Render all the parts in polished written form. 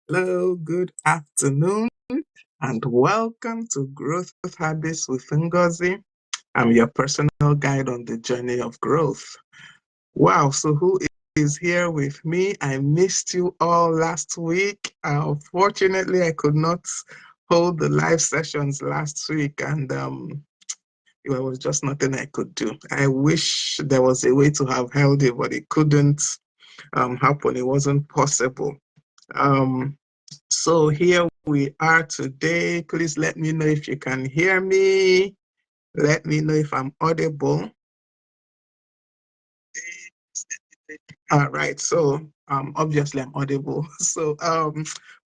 Hello, good afternoon, and welcome to Growth Habits with Ngozi. I'm your personal guide on the journey of growth. Wow, so who is here with me? I missed you all last week. Unfortunately, I could not hold the live sessions last week, and there was just nothing I could do. I wish there was a way to have held it, but it couldn't happen. It wasn't possible. Um, so here we are today. Please let me know if you can hear me. Let me know if I'm audible. All right. So obviously I'm audible. So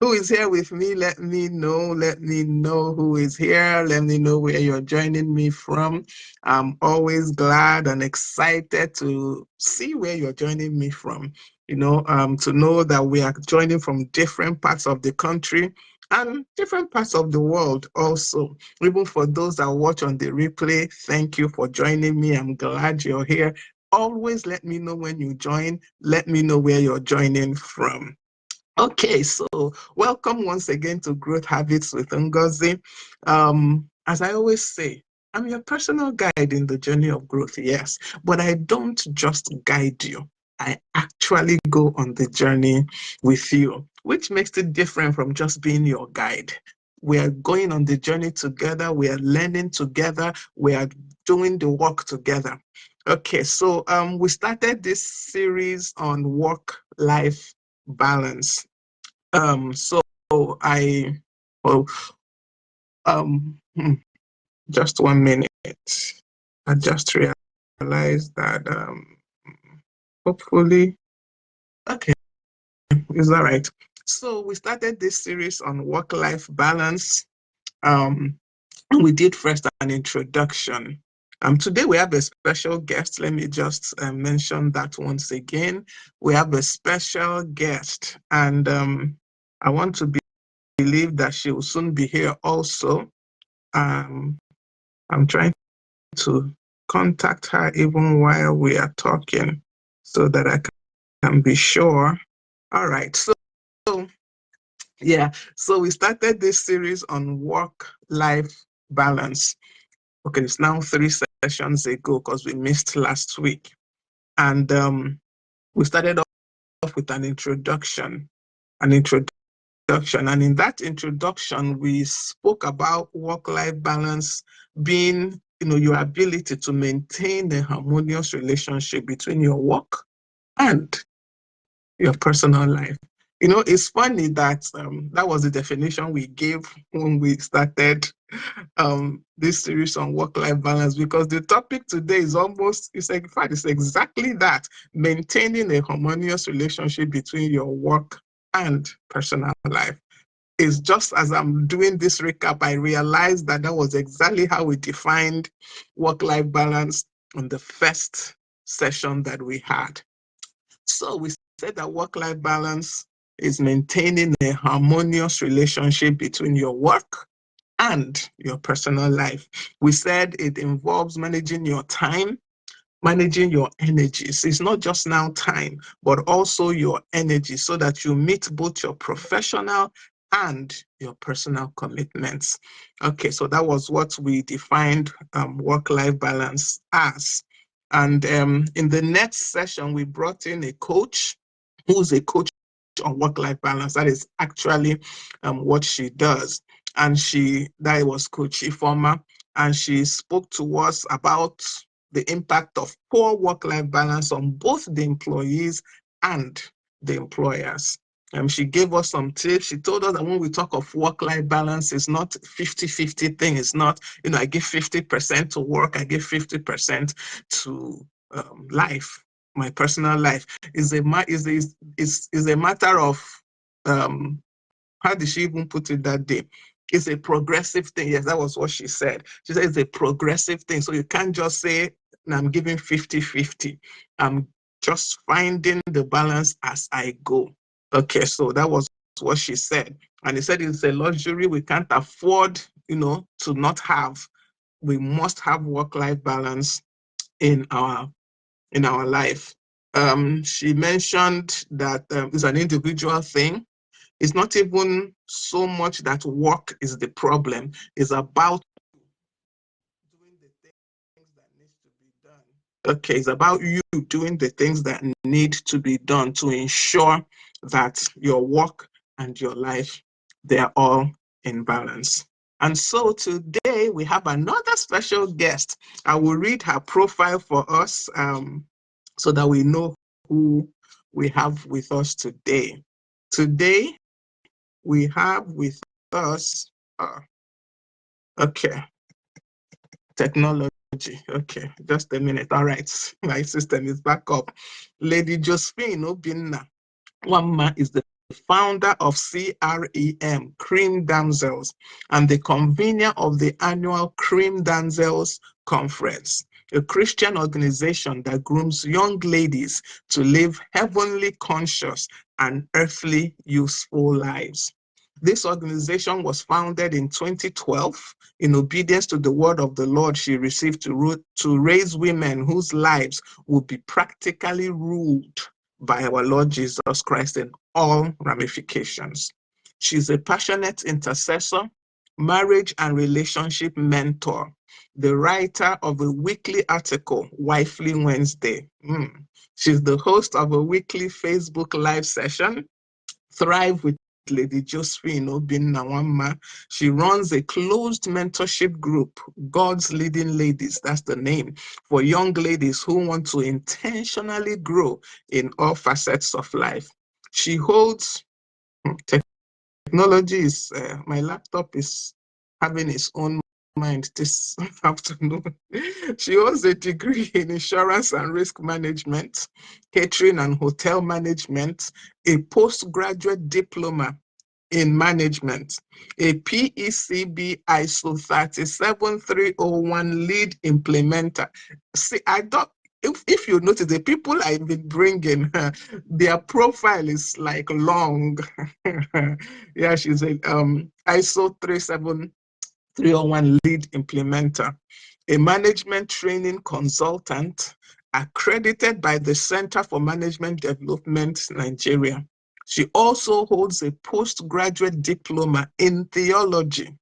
who is here with me? Let me know. Let me know who is here. Let me know where you're joining me from. I'm always glad and excited to see where you're joining me from. To know that we are joining from different parts of the country and different parts of the world also. Even for those that watch on the replay, thank you for joining me. I'm glad you're here. Always let me know when you join. Let me know where you're joining from. Okay, so welcome once again to Growth Habits with Ngozi. As I always say, I'm your personal guide in the journey of growth, yes, but I don't just guide you. I actually go on the journey with you, which makes it different from just being your guide. We are going on the journey together. We are learning together. We are doing the work together. Okay, so we started this series on work-life balance. So I, well, um, hmm, just 1 minute. I just realized that, hopefully, okay, is that right? So we started this series on work-life balance. Um, we did first an introduction. Today we have a special guest. Let me just mention that once again. We have a special guest, and I want to believe that she will soon be here also. Um, I'm trying to contact her even while we are talking so that I can be sure. All right. So yeah, so we started this series on work-life balance. Okay, it's now 3 sessions ago because we missed last week. And we started off with an introduction. And in that introduction, we spoke about work-life balance being, your ability to maintain a harmonious relationship between your work and your personal life. It's funny that that was the definition we gave when we started this series on work-life balance, because the topic today is in fact, it's exactly that: maintaining a harmonious relationship between your work and personal life. It's just as I'm doing this recap, I realized that that was exactly how we defined work-life balance on the first session that we had. So we said that work-life balance is maintaining a harmonious relationship between your work and your personal life. We said it involves managing your time, managing your energies. It's not just now time, but also your energy, so that you meet both your professional and your personal commitments. Okay, so that was what we defined work-life balance as. And in the next session, we brought in a coach who's a coach on work-life balance. That is actually what she does. And that was Coach Ifoma, and she spoke to us about the impact of poor work-life balance on both the employees and the employers. She gave us some tips. She told us that when we talk of work-life balance, it's not 50-50 thing. It's not, I give 50% to work, I give 50% to life, my personal life. Is a matter of, how did she even put it that day? It's a progressive thing. Yes, that was what she said. She said it's a progressive thing. So you can't just say, I'm giving 50-50. I'm just finding the balance as I go. Okay, so that was what she said. And he said it's a luxury we can't afford, to not have. We must have work-life balance in our life. She mentioned that it's an individual thing. It's not even so much that work is the problem. It's about doing the things that need to be done. Okay, it's about you doing the things that need to be done to ensure that your work and your life, they're all in balance. And so today we have another special guest. I will read her profile for us so that we know who we have with us today. Today we have with us, okay, technology. Okay, just a minute. All right, my system is back up. Lady Josephine Obinna Nwanma is the founder of CREM, Cream Damsels, and the convener of the annual Cream Damsels Conference, a Christian organization that grooms young ladies to live heavenly conscious and earthly useful lives. This organization was founded in 2012 in obedience to the word of the Lord she received to raise women whose lives would be practically ruled by our Lord Jesus Christ in all ramifications. She's a passionate intercessor, marriage and relationship mentor, the writer of a weekly article, Wifely Wednesday. She's the host of a weekly Facebook live session, Thrive with Lady Josephine Obinna Nwanma. She runs a closed mentorship group, God's Leading Ladies, that's the name, for young ladies who want to intentionally grow in all facets of life. She holds, technology is, my laptop is having its own mind this afternoon. She holds a degree in insurance and risk management, catering and hotel management, a postgraduate diploma in management, a PECB ISO 37301 lead implementer. See, I don't, if you notice, the people I've been bringing, their profile is like long. Yeah, she's a ISO 37301 lead implementer, a management training consultant accredited by the Center for Management Development, Nigeria. She also holds a postgraduate diploma in theology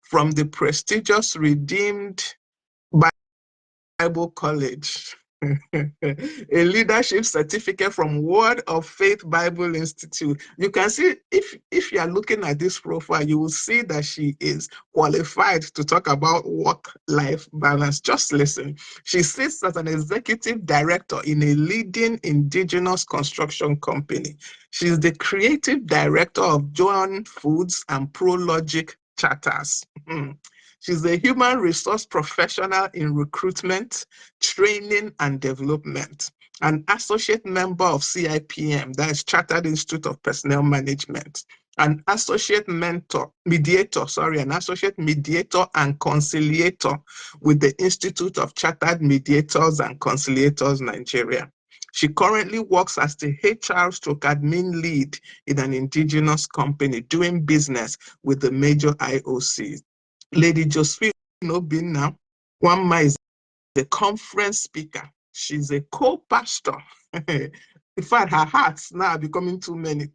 from the prestigious Redeemed Bible College, a leadership certificate from Word of Faith Bible Institute. You can see, if you are looking at this profile, you will see that she is qualified to talk about work-life balance. Just listen. She sits as an executive director in a leading indigenous construction company. She's the creative director of Joan Foods and ProLogic Charters. She's a human resource professional in recruitment, training, and development, an associate member of CIPM, that is Chartered Institute of Personnel Management, an associate mediator and conciliator with the Institute of Chartered Mediators and Conciliators, Nigeria. She currently works as the HR/admin lead in an indigenous company doing business with the major IOCs. Lady Josephine Obinna Nwanma is the conference speaker. She's a co-pastor. In fact, her hats now are becoming too many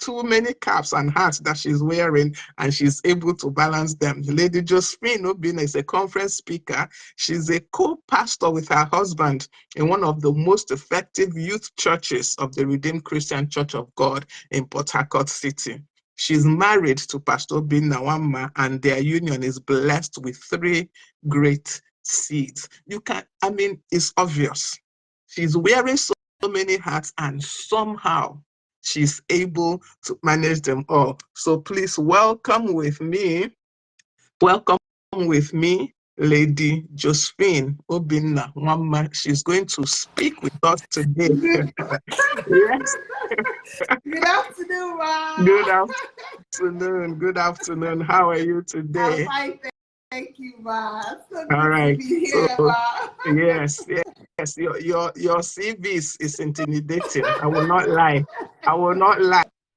caps and hats that she's wearing, and she's able to balance them. Lady Josephine Obinna is a conference speaker. She's a co-pastor with her husband in one of the most effective youth churches of the Redeemed Christian Church of God in Port Harcourt City. She's married to Pastor Obinna Nwanma, and their union is blessed with 3 great seeds. It's obvious. She's wearing so many hats, and somehow she's able to manage them all. So please welcome with me, Lady Josephine Obinna Nwanma. She's going to speak with us today. Yes. Good afternoon, Ma. Good afternoon. Good afternoon. How are you today? I'm fine, thank you, Ma. So All right. good to be here, Ma. Yes. Your CV is intimidating. I will not lie.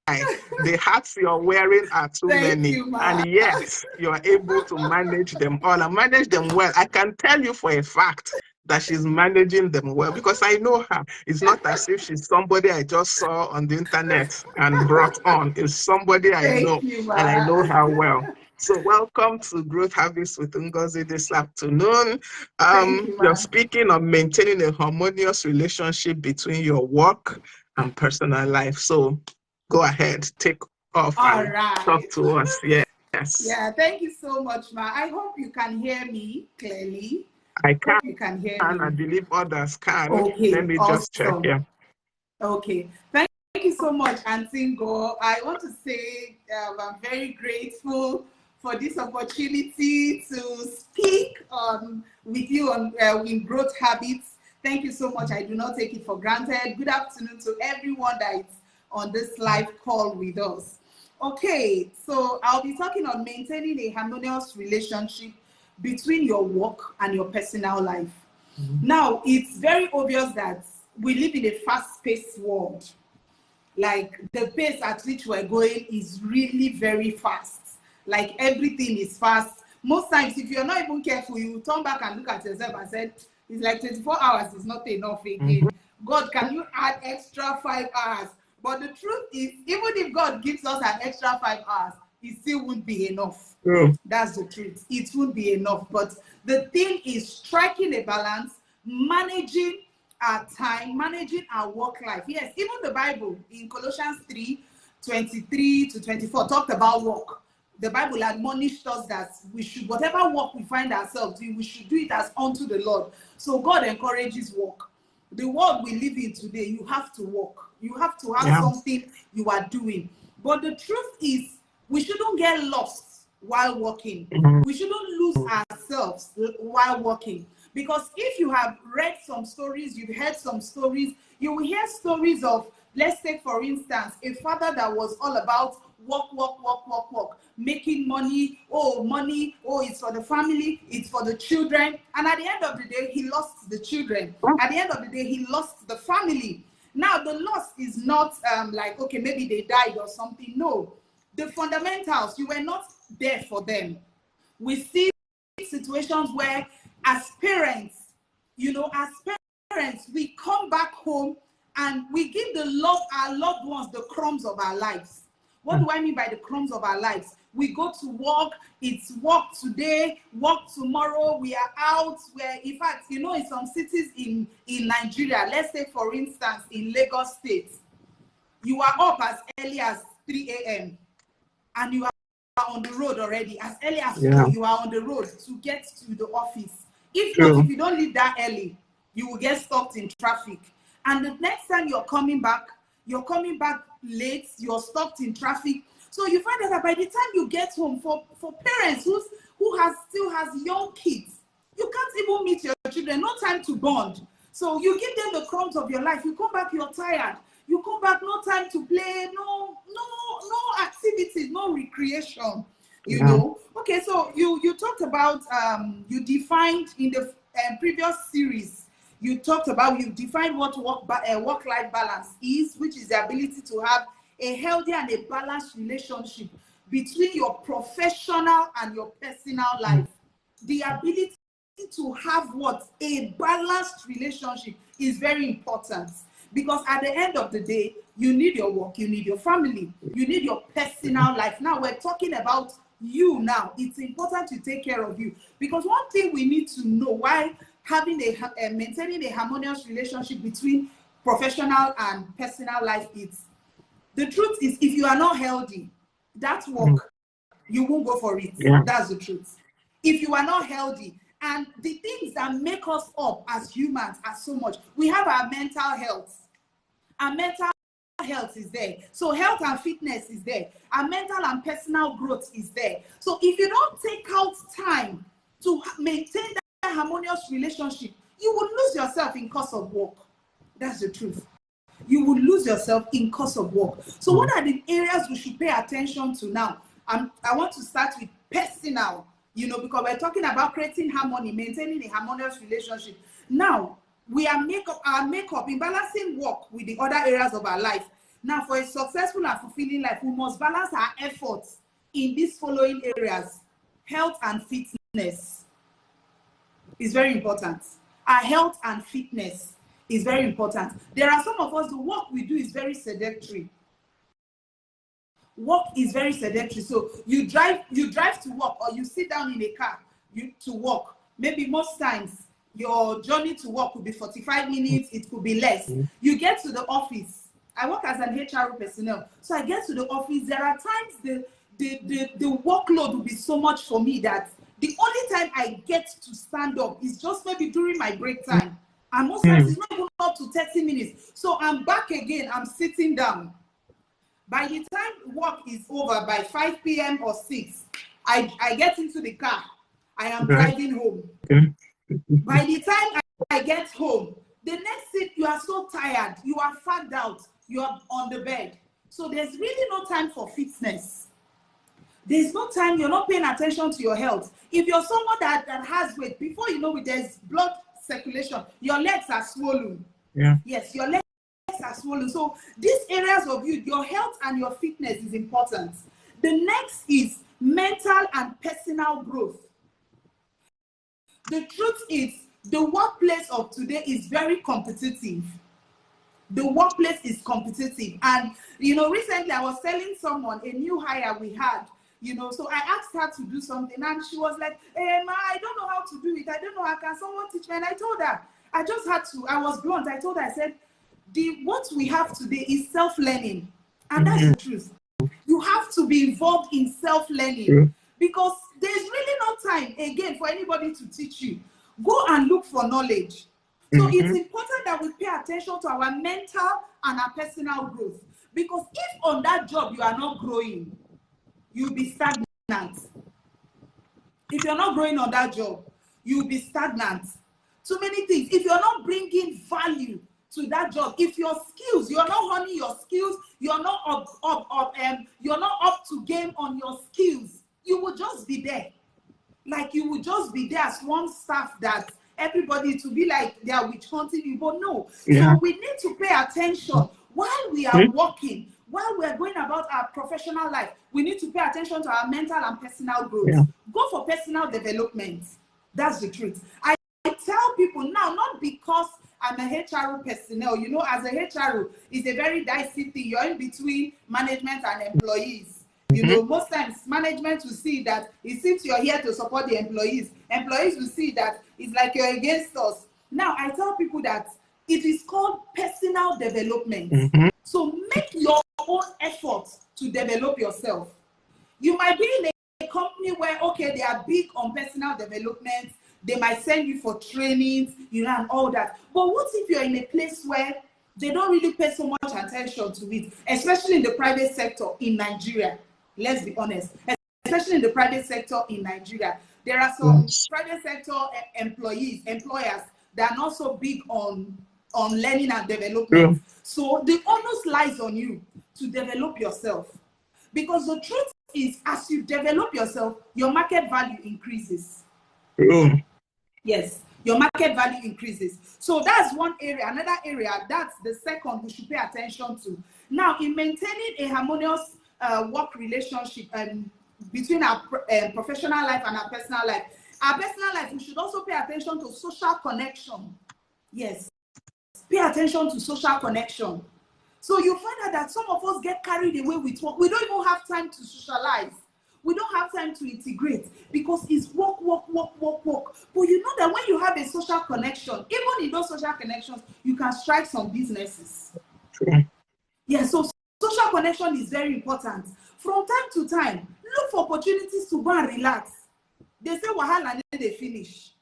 The hats you're wearing are too Thank many, you, Ma. and yet you're able to manage them all and manage them well. I can tell you for a fact that she's managing them well, because I know her. It's not as if she's somebody I just saw on the internet and brought on. It's somebody I know, Thank you, and I know Ma. her well. So welcome to Growth Habits with Ngozi this afternoon. Thank you, You're Ma. speaking of maintaining a harmonious relationship between your work and personal life. So go ahead, take off All and talk right. to us. Yes, Yeah, thank you so much, Ma. I hope you can hear me clearly. I Hope can. you can hear I me. believe others can. Let Okay, me just check awesome. here. Okay, thank you so much, Auntie Ngo. I want to say I'm very grateful for this opportunity to speak with you on in growth habits. Thank you so much. I do not take it for granted. Good afternoon to everyone that is on this live call with us. Okay, so I'll be talking on maintaining a harmonious relationship between your work and your personal life. Now, it's very obvious that we live in a fast-paced world. Like the pace at which we're going is really very fast. Like everything is fast. Most times, if you're not even careful, you turn back and look at yourself and say, it's like 24 hours is not enough again. God, can you add extra 5 hours? But the truth is, even if God gives us an extra 5 hours, it still won't be enough. True. That's the truth. It won't be enough. But the thing is striking a balance, managing our time, managing our work life. Yes, even the Bible in Colossians 3:23 to 24 talked about work. The Bible admonished us that we should, whatever work we find ourselves doing, we should do it as unto the Lord. So God encourages work. The world we live in today, you have to work. You have to have Yeah. something you are doing. But the truth is, we shouldn't get lost while working. We shouldn't lose ourselves while working. Because if you have read some stories, you've heard some stories, you will hear stories of, let's take for instance, a father that was all about work, making money, it's for the family, it's for the children. And at the end of the day, he lost the children. At the end of the day, he lost the family. Now, the loss is not like, okay, maybe they died or something. No, the fundamentals, you were not there for them. We see situations where as parents, we come back home and we give our loved ones the crumbs of our lives. What do I mean by the crumbs of our lives? We go to work, it's work today, work tomorrow, we are out, in fact, in some cities in Nigeria, let's say for instance, in Lagos State, you are up as early as 3 a.m. and you are on the road already. As early as 4, you are on the road to get to the office. If not, if you don't leave that early, you will get stuck in traffic. And the next time you're coming back late, you're stuck in traffic. So you find out that by the time you get home, for parents who still has young kids, you can't even meet your children, no time to bond. So you give them the crumbs of your life. You come back, you're tired. You come back, no time to play, no activities, no recreation, Okay, so you talked about, you defined in the previous series, you defined what work-life balance is, which is the ability to have a healthy and a balanced relationship between your professional and your personal life. The ability to have a balanced relationship is very important, because at the end of the day, you need your work, you need your family, you need your personal life. Now we're talking about you now. It's important to take care of you, because one thing we need to know why maintaining a harmonious relationship between professional and personal life is, the truth is, if you are not healthy, that work, you won't go for it. That's the truth. If you are not healthy, and the things that make us up as humans are so much. We have our mental health. Our mental health is there. So health and fitness is there. Our mental and personal growth is there. So if you don't take out time to maintain that harmonious relationship, you will lose yourself in course of work. That's the truth. You will lose yourself in course of work. So what are the areas we should pay attention to now? I want to start with personal, because we're talking about creating harmony, maintaining a harmonious relationship. Now, our makeup in balancing work with the other areas of our life. Now, for a successful and fulfilling life, we must balance our efforts in these following areas. Health and fitness is very important. our health and fitness is very important. There are some of us, the work we do is very sedentary. Work is very sedentary. So you drive to work, or you sit down in a car to work. Maybe most times your journey to work could be 45 minutes, it could be less. You get to the office. I work as an HR personnel. So I get to the office. There are times the workload will be so much for me that the only time I get to stand up is just maybe during my break time. And most times it's not even up to 30 minutes. So I'm back again, I'm sitting down. By the time work is over, by 5 p.m. or 6, I get into the car. I am driving home. By the time I get home, the next thing, you are so tired, you are fagged out, you are on the bed. So there's really no time for fitness. There's no time, you're not paying attention to your health. If you're someone that has weight, before you know it, there's blood circulation, your legs are swollen. Yeah. Yes, your legs are swollen. So these areas of you, your health and your fitness is important. The next is mental and personal growth. The truth is, the workplace of today is very competitive. The workplace is competitive. And, recently I was telling someone, a new hire we had, so I asked her to do something and she was like, hey, ma, I don't know how to do it. I don't know how can someone teach me? And I told her, I just had to, I was blunt. I told her, I said, what we have today is self-learning. And that's the truth. You have to be involved in self-learning because there's really no time, again, for anybody to teach you. Go and look for knowledge. So it's important that we pay attention to our mental and our personal growth. Because if on that job you are not growing, you'll be stagnant. If you're not growing on that job, you'll be stagnant. Too many things. If you're not bringing value to that job, if your skills, you're not honing your skills, you're not up to game on your skills, you will just be there. Like you will just be there as one staff that everybody to be like they are witch hunting you, but no. So we need to pay attention while we are working, while we are going about our professional life. We need to pay attention to our mental and personal growth. Go for personal development. That's the truth. I tell people now, not because I'm a HR personnel, as a HR, it's a very dicey thing. You're in between management and employees. Most times management will see that it seems you're here to support the employees. Employees will see that it's like you're against us. Now, I tell people that it is called personal development. So make your own effort to develop yourself. You might be in a company where, okay, they are big on personal development. They might send you for trainings, and all that. But what if you're in a place where they don't really pay so much attention to it, especially in the private sector in Nigeria? Let's be honest, especially in the private sector in Nigeria. There are some private sector employers that are not so big on learning and development. So the onus lies on you to develop yourself. Because the truth is, as you develop yourself, your market value increases. Yes, your market value increases. So that's one area. Another area, that's the second we should pay attention to. Now, in maintaining a harmonious work relationship between our professional life and our personal life, we should also pay attention to social connection. Yes, pay attention to social connection. So you find out that some of us get carried away with work. We don't even have time to socialize. We don't have time to integrate because it's work. But you know that when you have a social connection, even in those social connections, you can strike some businesses. Yeah, so social connection is very important. From time to time, look for opportunities to go and relax. They say wahala and then they finish.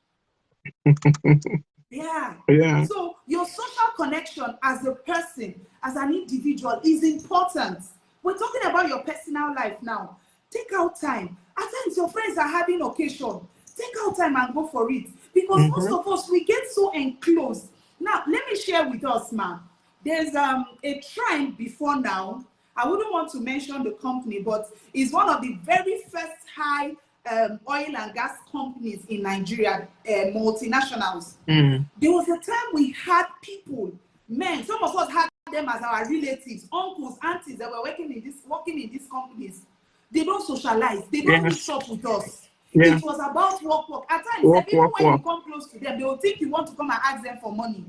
Yeah. So your social connection as a person, as an individual, is important. We're talking about your personal life now. Take out time. At times your friends are having occasion. Take out time and go for it. Because most of us, we get so enclosed. Now, let me share with us, ma'am. There's a trend before now. I wouldn't want to mention the company, but it's one of the very first high oil and gas companies in Nigeria, multinationals. There was a time we had people, men, some of us had them as our relatives, uncles, aunties that were working in these companies. They don't socialize. They don't mix up with us. Yeah. It was about work. At times, Work, even work, when work. you come close to them, they will think you want to come and ask them for money.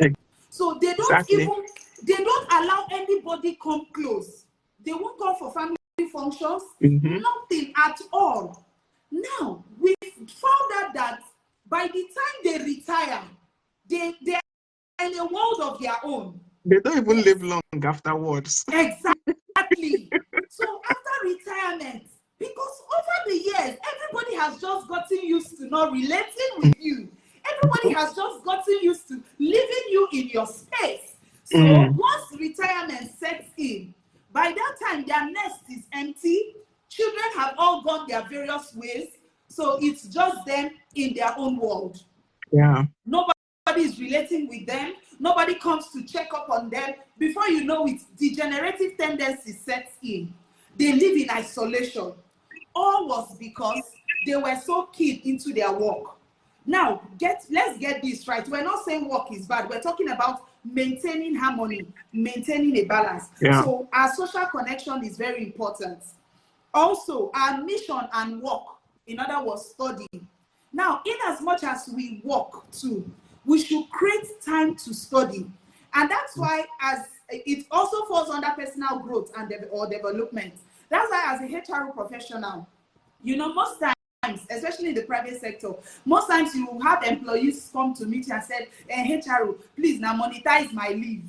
So they Exactly. don't allow anybody come close. They won't come for family functions, nothing at all. Now, we found out that by the time they retire, they are in a world of their own. They don't even live long afterwards. Exactly. So after retirement, because over the years, everybody has just gotten used to not relating with you. Everybody has just gotten used to leaving you in your space. So once retirement sets in, by that time, their nest is empty. Children have all gone their various ways. So it's just them in their own world. Yeah. Nobody is relating with them. Nobody comes to check up on them. Before you know it, degenerative tendency sets in. They live in isolation. All was because they were so keen into their work. Now, let's get this right. We're not saying work is bad. We're talking about maintaining harmony, maintaining a balance. Yeah. So our social connection is very important. Also, our mission and work, in other words, study. Now, in as much as we work too, we should create time to study. And that's why, as it also falls under personal growth and or development. That's why, as a HR professional, you know, most times, especially in the private sector, most times you have employees come to meet you and said, HR, please now monetize my leave.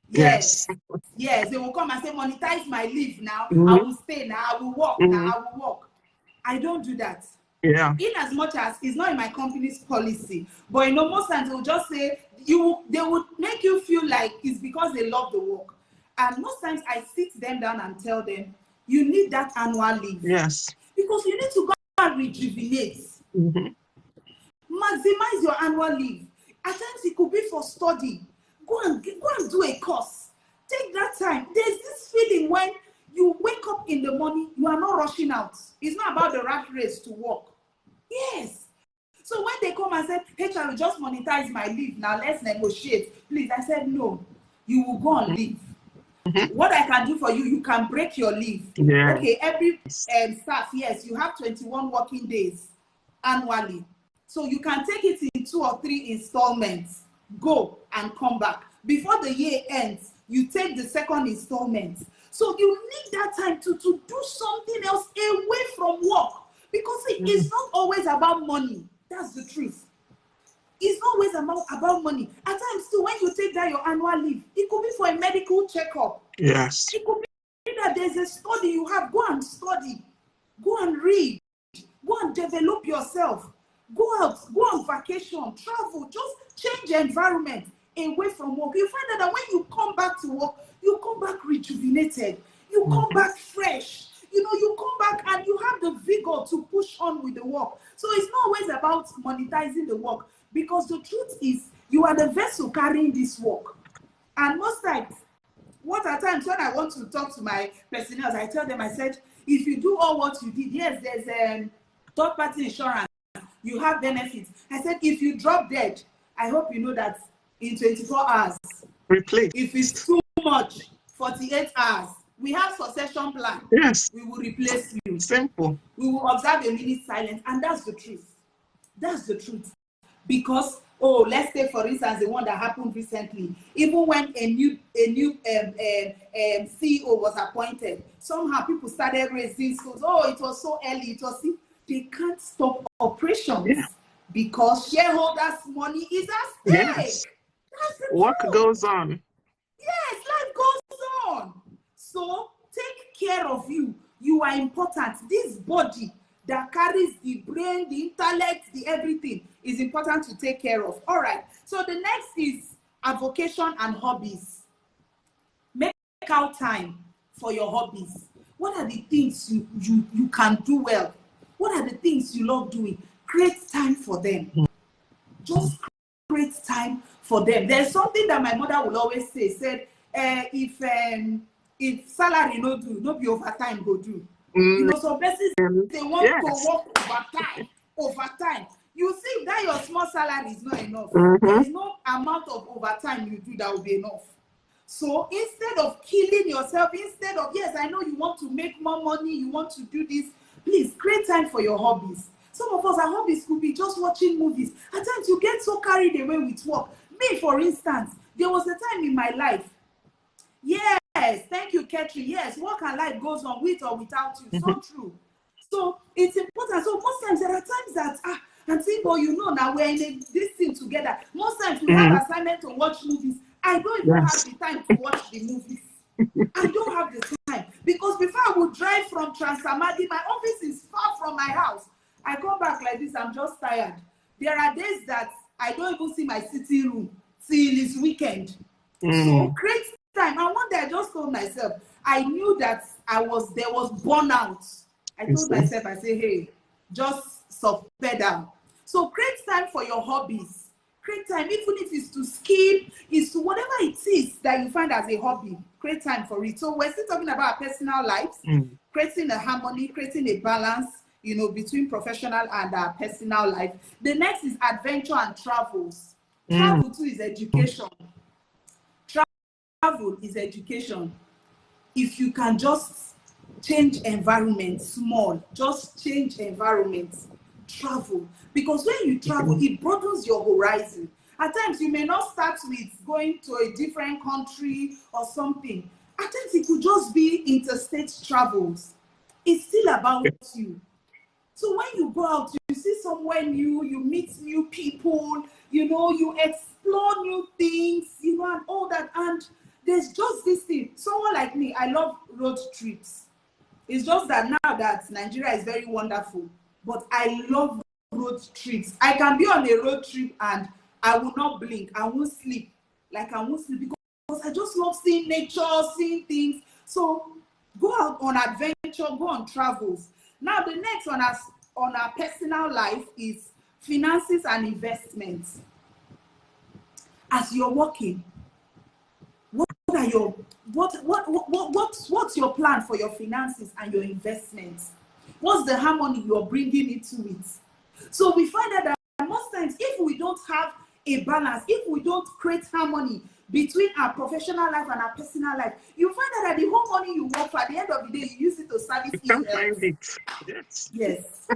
Yes. Yes, they will come and say, monetize my leave now. I will stay now. I will work now. I will work. I don't do that. Yeah. In as much as it's not in my company's policy, but you know, most times they will just say they would make you feel like it's because they love the work. And most times I sit them down and tell them, you need that annual leave. Yes. Because you need to go and rejuvenate. Maximize your annual leave. At times it could be for study. Go and do a course. Take that time. There's this feeling when you wake up in the morning, you are not rushing out. It's not about the rat race to work. Yes. So when they come and say, HR will just monetize my leave, now let's negotiate. Please, I said, no, you will go on leave. What I can do for you, you can break your leave. Yeah. Okay, every staff, yes, you have 21 working days annually. So you can take it in 2 or 3 installments. Go and come back. Before the year ends, you take the second installment. So you need that time to do something else away from work. Because it's not always about money. That's the truth. It's not always about money. At times too, when you take that your annual leave, it could be for a medical checkup. Yes. It could be that there's a study you have. Go and study. Go and read. Go and develop yourself. Go out. Go on vacation. Travel. Just change the environment away from work. You find out that when you come back to work, you come back rejuvenated. You come back fresh. You know, you come back and you have the vigor to push on with the work. So it's not always about monetizing the work, because the truth is you are the vessel carrying this work. And most times, at times when I want to talk to my personnel, I tell them, I said, if you do all what you did, yes, there's third-party insurance, you have benefits. I said, if you drop dead, I hope you know that in 24 hours, replace. If it's too much, 48 hours. We have succession plan. Yes. We will replace you. Simple. We will observe a minute silence, and that's the truth. That's the truth. Because, let's take for instance the one that happened recently. Even when a new CEO was appointed, somehow people started raising schools. It was so early. They can't stop operations because shareholders' money is at stake. Yes. That's the Work truth. goes on. Yes, life goes on. So take care of you. You are important. This body that carries the brain, the intellect, the everything is important to take care of. All right. So the next is avocation and hobbies. Make out time for your hobbies. What are the things you can do well? What are the things you love doing? Create time for them. Just create time for them. There's something that my mother will always say, said, if salary no do, no be overtime go do. You know, some persons, they want to work overtime. You see that your small salary is not enough. There is no amount of overtime you do that will be enough. So instead of killing yourself, instead of, yes, I know you want to make more money, you want to do this, Please create time for your hobbies. Some of us, our hobbies could be just watching movies. At times you get so carried away with work. Me, for instance, there was a time in my life. Yes, thank you, Ketri. Yes, work and life goes on with or without you. So true. So it's important. So most times there are times that and think, well, you know, now we're in this thing together. Most times we have assignment to watch movies. I don't even have the time to watch the movies. I don't have the time because before I would drive from Transamadi, my office is far from my house. I come back like this, I'm just tired. There are days that I don't even see my sitting room till it's weekend. So create time. And one day I just told myself, I knew that there was burnout. I told myself, I say, hey, just soft pedal. So create time for your hobbies. Create time, even if it's to skip, it's to whatever it is that you find as a hobby. Create time for it. So we're still talking about our personal lives, creating a harmony, creating a balance, you know, between professional and our personal life. The next is adventure and travels. Travel too is education. Travel is education. If you can just change environment small, just change environment, travel. Because when you travel, it broadens your horizon. At times, you may not start with going to a different country or something. At times, it could just be interstate travels. It's still about you. So when you go out, you see somewhere new, you meet new people, you know, you explore new things, you know, and all that. And there's just this thing. Someone like me, I love road trips. It's just that now that Nigeria is very wonderful, but I love road trips. I can be on a road trip and I will not blink. I won't sleep. Like I won't sleep because I just love seeing nature, seeing things. So go out on adventure, go on travels. Now the next on our personal life is finances and investments. As you're working, what's your plan for your finances and your investments? What's the harmony you're bringing into it? So we find out that most times, if we don't have a balance, if we don't create harmony between our professional life and our personal life, you find out that the whole money you work for, at the end of the day, you use it to service ill health. Yes. Yes.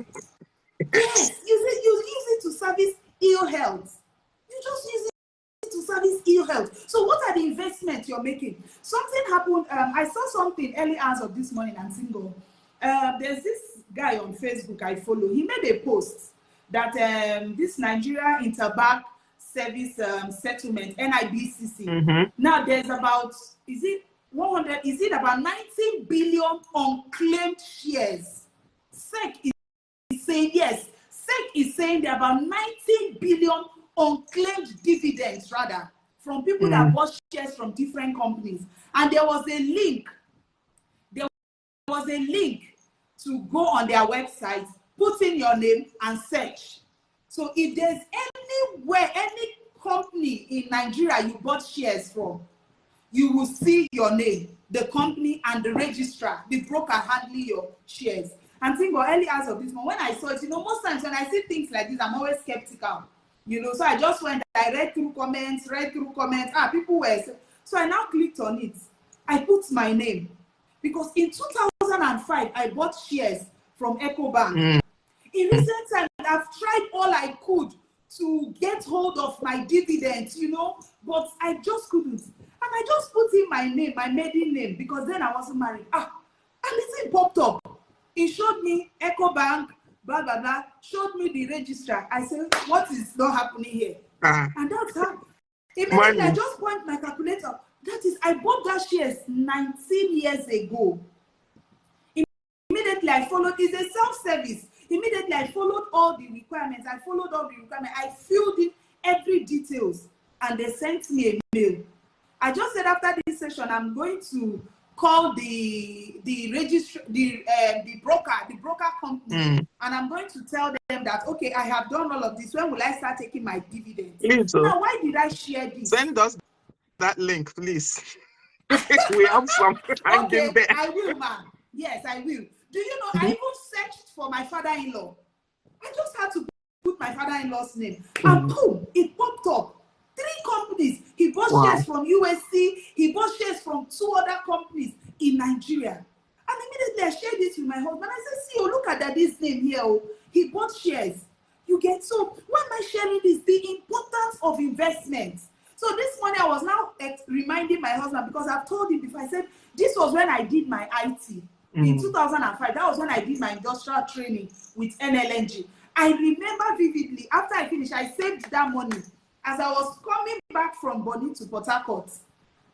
Yes, you use it to service ill health. You just use it to service ill health. So what are the investments you're making? Something happened. I saw something early hours of this morning and single. There's this guy on Facebook I follow. He made a post that this Nigeria Interbank Service Settlement, NIBCC. Now there's about, is it about 19 billion unclaimed shares? SEC is saying, yes, SEC is saying there are about 19 billion unclaimed dividends, rather, from people that bought shares from different companies. And there was a link to go on their website, put in your name and search. So if there's any company in Nigeria you bought shares from, you will see your name, the company, and the registrar, the broker handling your shares. And think of early hours of this one, when I saw it, you know, most times when I see things like this, I'm always skeptical, you know. So I just went, I read through comments, people were, so I now clicked on it. I put my name, because in 2005, I bought shares from EcoBank. In recent times, I've tried all I could to get hold of my dividends, you know, but I just couldn't. And I just put in my name, my maiden name, because then I wasn't married. And this thing popped up. It showed me EcoBank, blah, blah, blah, showed me the registrar. I said, what is not happening here? And that's how, immediately I just point my calculator. That is, I bought that shares 19 years ago. Immediately I followed, it's a self-service. Immediately I followed all the requirements. I filled in every details, and they sent me a mail. I just said after this session, I'm going to call the broker company, and I'm going to tell them that, okay, I have done all of this. When will I start taking my dividends? Now, why did I share this? Send us that link, please. We have some hanging there. I will, ma'am. Yes, I will. Do you know, I even searched for my father-in-law. I just had to put my father-in-law's name. And boom, it popped up. 3 companies. He bought shares from USC. He bought shares from 2 other companies in Nigeria. And immediately I shared this with my husband. I said, see, oh, look at that, this name here. Oh, he bought shares. You get, so why am I sharing this? The importance of investment. So this morning I was now reminding my husband, because I've told him before, I said, this was when I did my IT in 2005. That was when I did my industrial training with NLNG. I remember vividly, after I finished, I saved that money. As I was coming back from Bonny to Port Harcourt,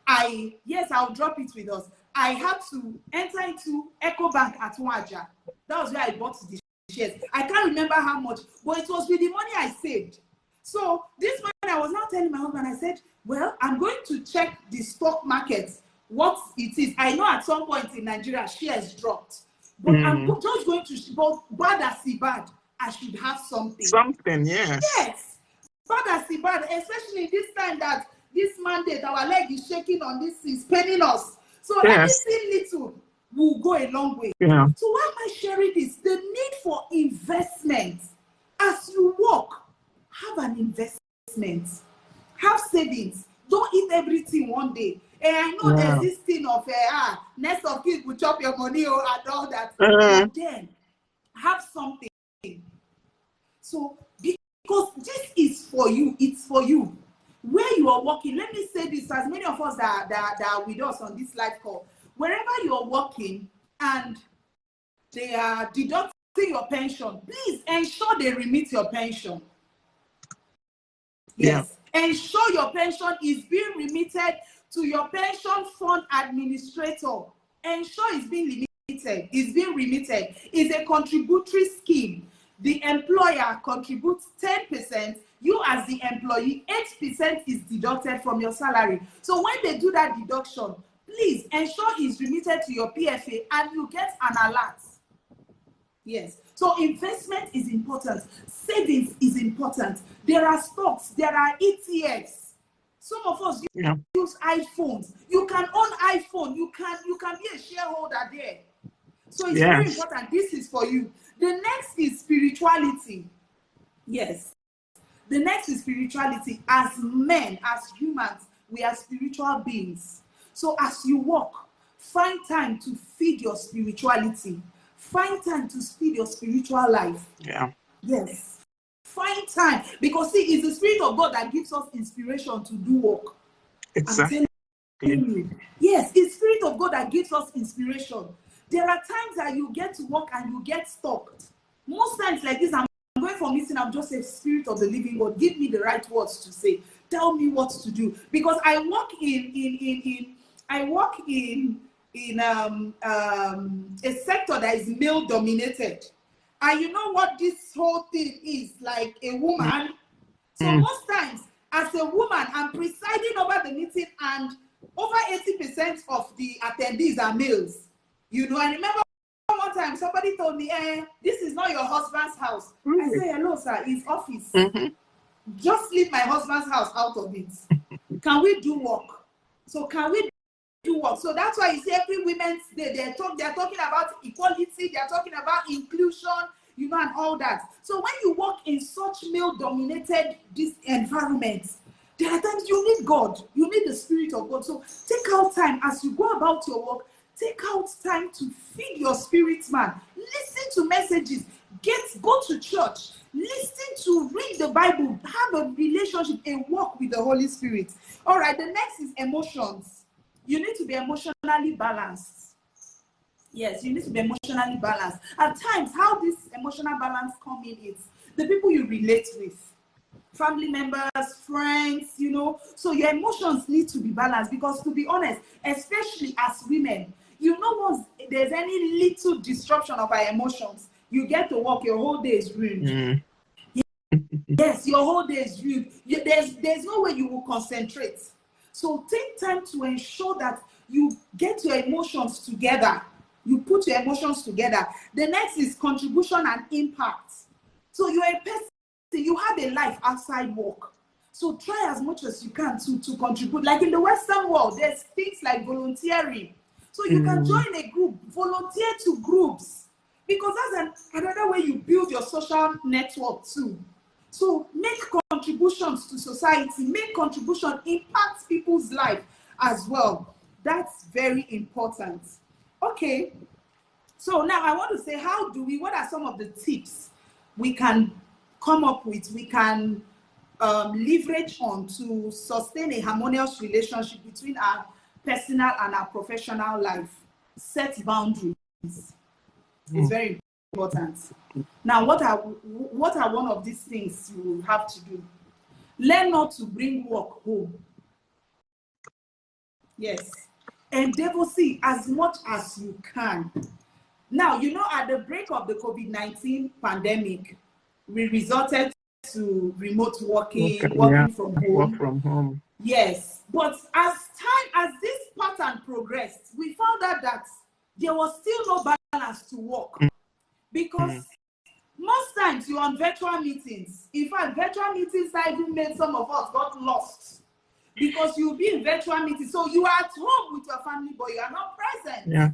I'll drop it with us. I had to enter into EcoBank at Waja. That was where I bought the shares. I can't remember how much, but it was with the money I saved. So this morning I was now telling my husband, I said, well, I'm going to check the stock market, what it is. I know at some point in Nigeria, shares dropped. But I'm just going to, but bad as he bad, I should have something. Something, yes. Yes. Bad as he bad, especially this time that this mandate, our leg is shaking on this, is paining us. So anything little will go a long way. Yeah. So why am I sharing this? The need for investment. As you work, have an investment. Have savings. Don't eat everything one day. And I know there's this thing of next of kin will chop your money or and all that. But then have something. So because this is for you, it's for you. Where you are working, let me say this, as many of us that are with us on this live call, wherever you are working and they are deducting your pension, please ensure they remit your pension. Yes. Yeah. Ensure your pension is being remitted to your pension fund administrator. Ensure it's being limited, it's being remitted. It's a contributory scheme. The employer contributes 10%. You as the employee, 8% is deducted from your salary. So when they do that deduction, please ensure it's remitted to your PFA and you get an alert. Yes. So investment is important. Savings is important. There are stocks. There are ETFs. Some of us use iPhones. You can own iPhone. You can be a shareholder there. So it's very important. This is for you. The next is spirituality. Yes. The next is spirituality. As men, as humans, we are spiritual beings. So as you walk, find time to feed your spirituality. Find time to feed your spiritual life. Yeah. Yes. Find time. Because see, it's the Spirit of God that gives us inspiration to do work. Exactly. I'm telling you. Yes, it's the Spirit of God that gives us inspiration. There are times that you get to work and you get stuck. Most times like this, I'm going for meeting, I'm just a Spirit of the living God. Give me the right words to say. Tell me what to do. Because I work in a sector that is male dominated. And you know what this whole thing is, like a woman. So most times, as a woman, I'm presiding over the meeting and over 80% of the attendees are males. You know, I remember one time somebody told me, this is not your husband's house. I say, hello, sir, it's office. Just leave my husband's house out of it. Can we do work? So can we do work? So that's why you see every Women's Day, they're talking about equality, they're talking about inclusion, you know, and all that. So when you work in such male-dominated this environment, there are times you need God, you need the Spirit of God. So take out time as you go about your work. Take out time to feed your spirit man. Listen to messages. Go to church. Listen to read the Bible. Have a relationship, a walk with the Holy Spirit. All right, the next is emotions. You need to be emotionally balanced. Yes, you need to be emotionally balanced. At times, how this emotional balance come in is the people you relate with. Family members, friends, you know. So your emotions need to be balanced because, to be honest, especially as women, you know, once there's any little disruption of our emotions, you get to work, your whole day is ruined. Yes, your whole day is ruined. There's no way you will concentrate. So take time to ensure that you get your emotions together. You put your emotions together. The next is contribution and impact. So you're a person, you have a life outside work. So try as much as you can to contribute. Like in the Western world, there's things like volunteering. So you can join a group, volunteer to groups, because that's another way you build your social network too. So make contributions to society, make contribution, impact people's life as well. That's very important. Okay, So now I want to say, what are some of the tips we can come up with, we can leverage on to sustain a harmonious relationship between our personal and our professional life? Set boundaries. It's very important. Now, what are one of these things you will have to do? Learn not to bring work home. Yes. Endeavor, see, as much as you can. Now, at the break of the COVID-19 pandemic, we resorted to remote working, working from home. Work from home. Yes. But as this pattern progressed, we found out that there was still no balance to work. Because most times you're on virtual meetings. In fact, virtual meetings have even made some of us got lost. Because you'll be in virtual meetings. So you are at home with your family, but you are not present. Yeah.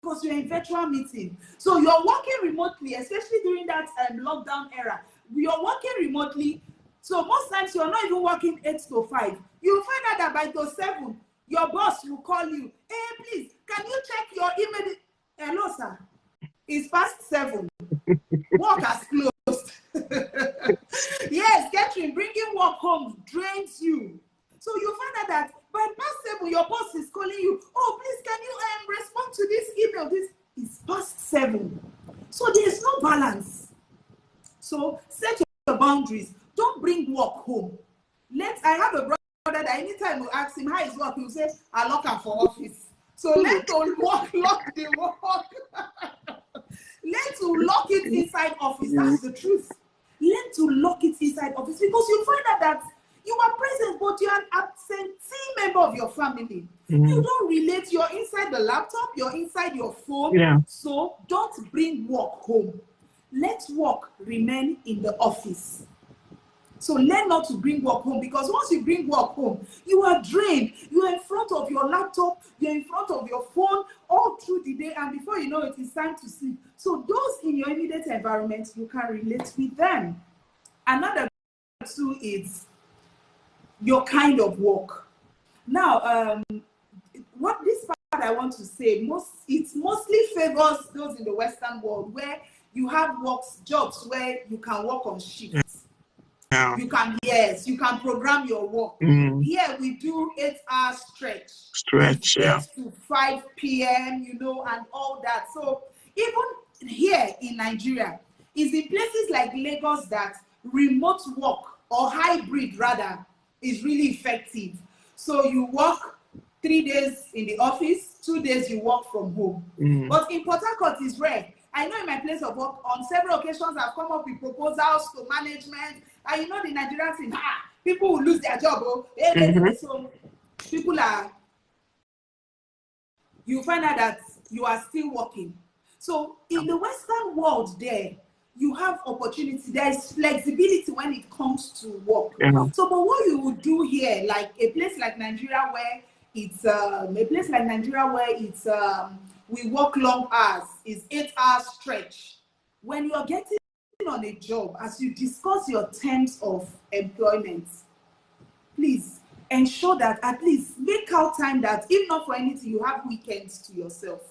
Because you're in virtual meeting. So you're working remotely, especially during that lockdown era. You're working remotely. So most times you're not even working 8 to 5. You'll find out that by those 7, your boss will call you. Hey, please, can you check your email? Hello, sir. It's past 7. Work has closed. Yes, Catherine, bringing work home drains you. So you find out that by past 7, your boss is calling you. Oh, please, can you respond to this email? This is past 7. So there is no balance. So set your boundaries. Don't bring work home. I have a brother that anytime we ask him how is work, he'll say, I lock him for office. So let to lock the work. Learn to lock it inside office. That's the truth. Learn to lock it inside office, because you find out that you are present, but you're an absentee member of your family. You don't relate. You're inside the laptop. You're inside your phone. Yeah. So don't bring work home. Let work remain in the office. So learn not to bring work home, because once you bring work home, you are drained. You're in front of your laptop, you're in front of your phone all through the day, and before you know it, it's time to sleep. So those in your immediate environment, you can relate with them. Another two is your kind of work. Now, what this part I want to say, it mostly favors those in the Western world where you have jobs where you can work on shifts. Yeah. You can program your work. Here we do 8-hour stretch. It's 8 to 5 p.m., and all that. So even here in Nigeria, it's in places like Lagos that remote work, or hybrid rather, is really effective. So you work 3 days in the office, 2 days you work from home. But in Port Harcourt is rare. I know in my place of work, on several occasions, I've come up with proposals to management. And the Nigerian thing, people will lose their job. So you find out that you are still working. So in the Western world there, you have opportunity. There is flexibility when it comes to work. Yeah. So, but what you would do here, like a place like Nigeria where we work long hours, is 8-hour stretch. When you're getting on a job, as you discuss your terms of employment, please ensure that at least make out time that, if not for anything, you have weekends to yourself.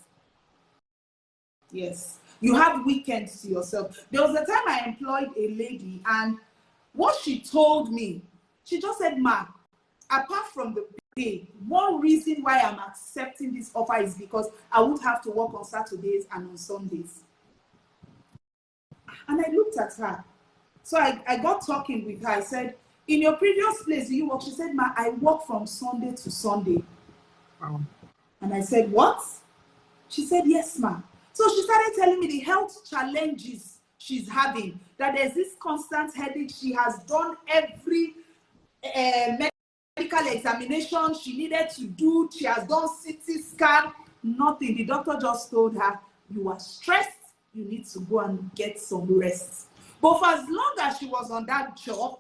Yes, you have weekends to yourself. There was a time I employed a lady, and what she told me, she just said, Ma, apart from the pay, one reason why I'm accepting this offer is because I would have to work on Saturdays and on Sundays. And I looked at her. So I got talking with her. I said, in your previous place, do you work? She said, Ma, I work from Sunday to Sunday. Wow. And I said, what? She said, yes, ma. So she started telling me the health challenges she's having, that there's this constant headache. She has done every medical examination she needed to do. She has done CT scan, nothing. The doctor just told her, you are stressed. You need to go and get some rest. But for as long as she was on that job,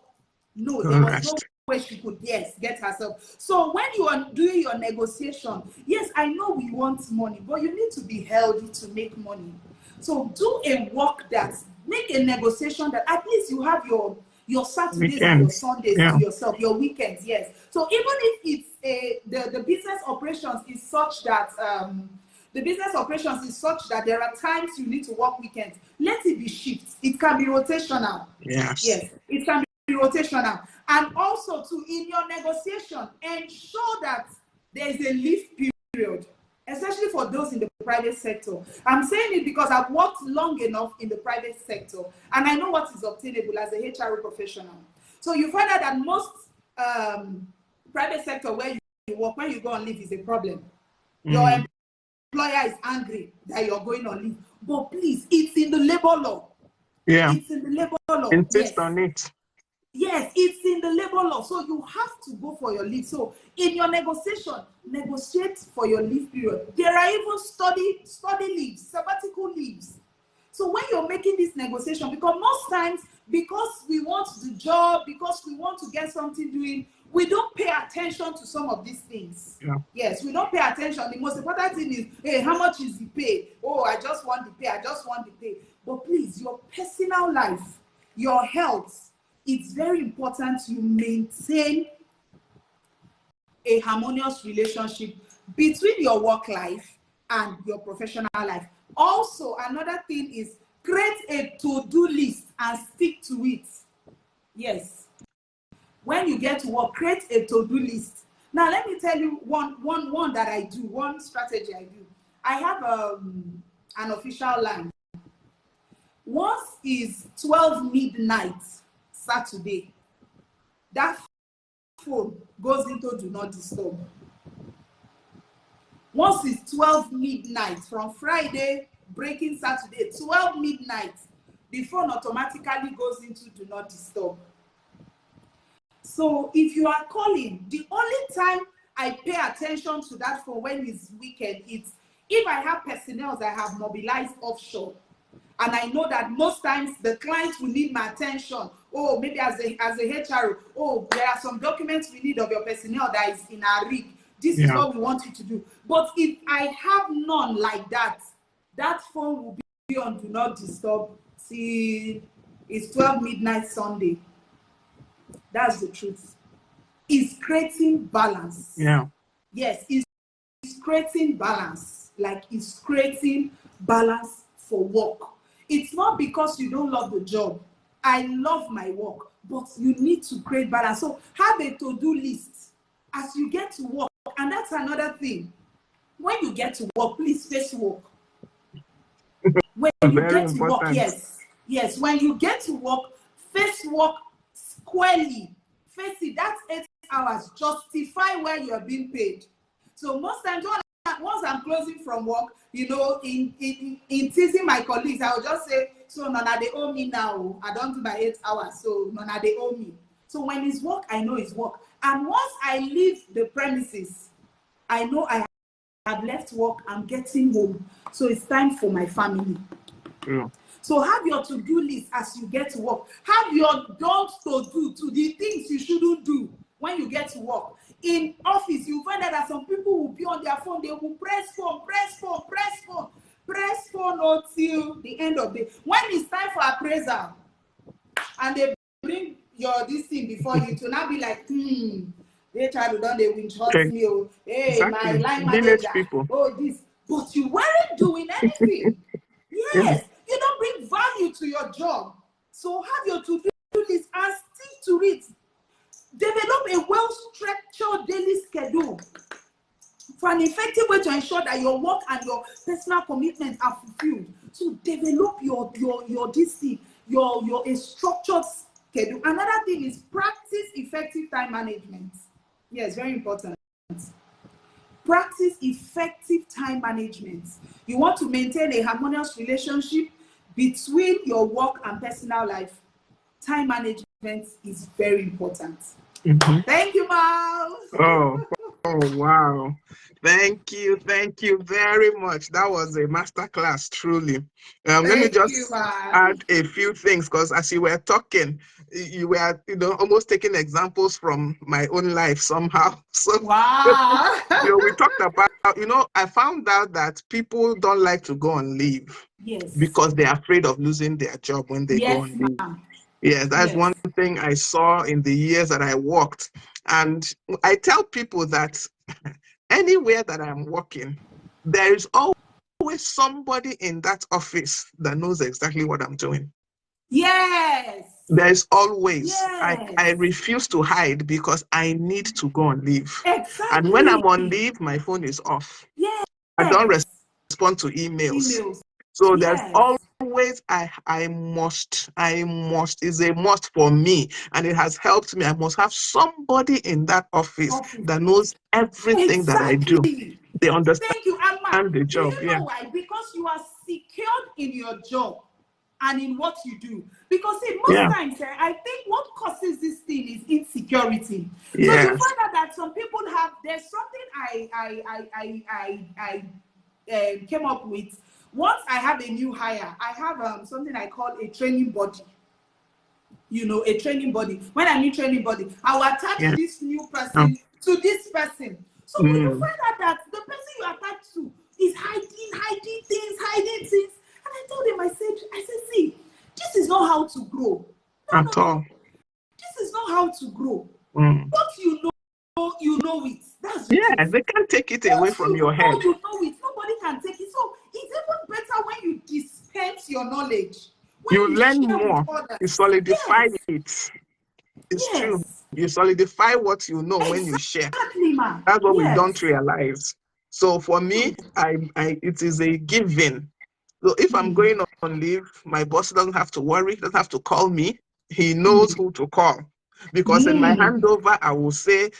no, there was no way she could, get herself. So when you are doing your negotiation, yes, I know we want money, but you need to be healthy to make money. So do a work make a negotiation that at least you have your Saturdays and your Sundays to yourself, your weekends, yes. So even if it's the business operations is such that The business operations is such that there are times you need to work weekends. Let it be shifts. It can be rotational. Yes. Yes, it can be rotational. And also, too, in your negotiation, ensure that there is a leave period, especially for those in the private sector. I'm saying it because I've worked long enough in the private sector, and I know what is obtainable as a HR professional. So you find out that most private sector where you work, when you go on leave is a problem. Your employer is angry that you're going on leave. But please, it's in the labor law. Yeah. It's in the labor law. Insist Yes. on it. Yes, it's in the labor law. So you have to go for your leave. So in your negotiation, negotiate for your leave period. There are even study leaves, sabbatical leaves. So when you're making this negotiation, because most times, because we want the job, because we want to get something doing, we don't pay attention to some of these things. Yeah. Yes, we don't pay attention. The most important thing is, hey, how much is the pay? Oh, I just want the pay. I just want the pay. But please, your personal life, your health, it's very important you maintain a harmonious relationship between your work life and your professional life. Also, another thing is create a to-do list and stick to it. Yes. When you get to work, create a to-do list. Now, let me tell you one that I do, one strategy I do. I have an official line. Once is 12 midnight Saturday, that phone goes into do not disturb. Once it's 12 midnight from Friday, breaking Saturday, 12 midnight, the phone automatically goes into do not disturb. So if you are calling, the only time I pay attention to that phone when it's weekend, it's if I have personnel that I have mobilized offshore, and I know that most times the client will need my attention. Oh, maybe as a HR, oh, there are some documents we need of your personnel that is in our rig. This is what we want you to do. But if I have none like that, that phone will be on do not disturb till it's 12 midnight Sunday. That's the truth. It's creating balance. Yeah. Yes, it's creating balance. Like it's creating balance for work. It's not because you don't love the job. I love my work, but you need to create balance. So have a to-do list as you get to work. And that's another thing. When you get to work, please face work. When you get to work, yes, when you get to work, face work squarely. Face it, that's 8 hours. Justify where you're being paid. So most times, once I'm closing from work, you know, in teasing my colleagues, I will just say, so Nona, they owe me now. I don't do my 8 hours, so Nona, they owe me. So when it's work, I know it's work. And once I leave the premises, I know I have left work, I'm getting home. So it's time for my family. Yeah. So have your to-do list as you get to work. Have your don't to do to the things you shouldn't do when you get to work. In office, you find out that some people will be on their phone. They will press phone until the end of the day. When it's time for appraisal, and they bring this thing before you to now be like, they try to done, they will hurt me. Oh, hey, my line manager. People. Oh, this. But you weren't doing anything. Yes. You don't bring value to your job. So have your to-do list and stick to it. Develop a well-structured daily schedule for an effective way to ensure that your work and your personal commitments are fulfilled. So develop your a structured schedule. Another thing is practice effective time management. Yes, very important. Practice effective time management. You want to maintain a harmonious relationship between your work and personal life. Time management is very important. Thank you, Miles. Oh, wow. Thank you very much. That was a masterclass, truly. Let me just add a few things, because as you were talking, you were, almost taking examples from my own life somehow. So, wow. We talked about, I found out that people don't like to go on leave. Yes. Because they're afraid of losing their job when they go on leave. Yes, that's one thing I saw in the years that I worked. And I tell people that anywhere that I'm working, there is always always somebody in that office that knows exactly what I'm doing. Yes. There's always, Yes. I refuse to hide because I need to go on leave. Exactly. And when I'm on leave, my phone is off. Yes. I don't respond to emails. So there's always, I must, is a must for me. And it has helped me. I must have somebody in that office that knows everything that I do. They understand. Thank you, Alma. The Do job. you know why? Because you are secured in your job and in what you do. Because see, most times, I think what causes this thing is insecurity. So you find out that some people have, there's something I came up with. Once I have a new hire, I have something I call a training body. You know, a training body. When I mean training body, I will attach this new person to this person. So when you find out that the person you attach to is hiding things, and I told him, I said, see, this is not how to grow. No. This is not how to grow. What you know it. That's the truth. They can't take it away from your head. You know it. Nobody can take it. So it's even better when you dispense your knowledge. When you learn more. You solidify it. It's true. You solidify what you know when you share. Ma. That's what we don't realize. So for me, it is a giving. So if I'm going on leave, my boss doesn't have to worry, doesn't have to call me. He knows who to call. Because in my handover, I will say,